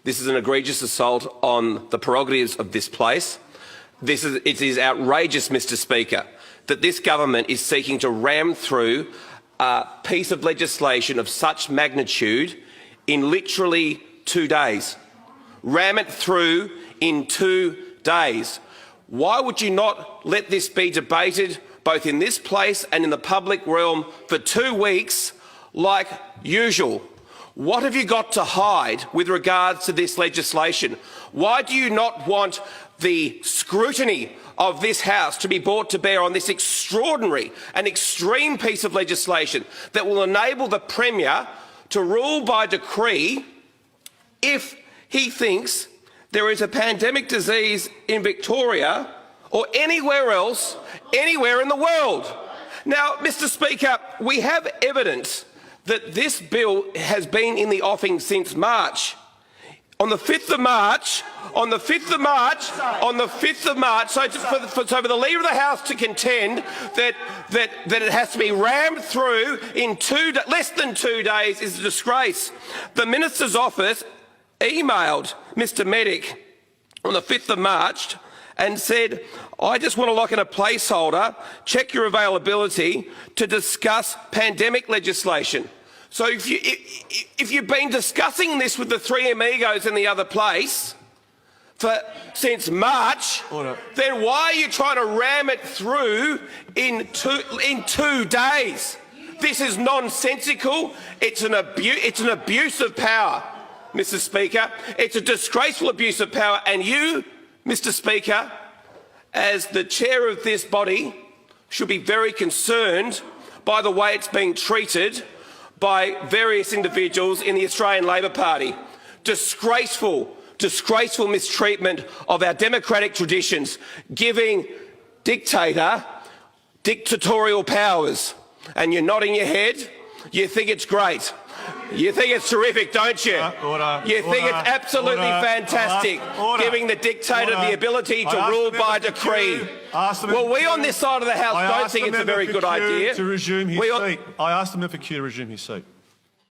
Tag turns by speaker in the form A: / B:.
A: This is an egregious assault on the prerogatives of this place. It is outrageous, Mr Speaker, that this government is seeking to ram through a piece of legislation of such magnitude in literally 2 days. Ram it through in 2 days. Why would you not let this be debated both in this place and in the public realm for 2 weeks like usual? What have you got to hide with regards to this legislation? Why do you not want the scrutiny of this House to be brought to bear on this extraordinary and extreme piece of legislation that will enable the Premier to rule by decree if he thinks there is a pandemic disease in Victoria or anywhere else, anywhere in the world? Now, Mr Speaker, we have evidence that this bill has been in the offing since March. On the 5th of March, so for the Leader of the House to contend that it has to be rammed through in less than 2 days is a disgrace. The Minister's office emailed Mr Medic on the 5th of March and said, I just want to lock in a placeholder, check your availability to discuss pandemic legislation. So if you've been discussing this with the three amigos in the other place since March, then why are you trying to ram it through in 2 days? This is nonsensical. It's an abuse of power, Mr Speaker. It's a disgraceful abuse of power, and you, Mr Speaker, as the chair of this body, should be very concerned by the way it's being treated by various individuals in the Australian Labor Party. Disgraceful mistreatment of our democratic traditions, giving Dictator dictatorial powers. And you're nodding your head. You think it's great. You think it's terrific, don't you? You think it's absolutely fantastic, giving the Dictator the ability to rule by decree. Well, we on this side of the House don't think it's a very good idea.
B: I asked the member for Q to resume his seat.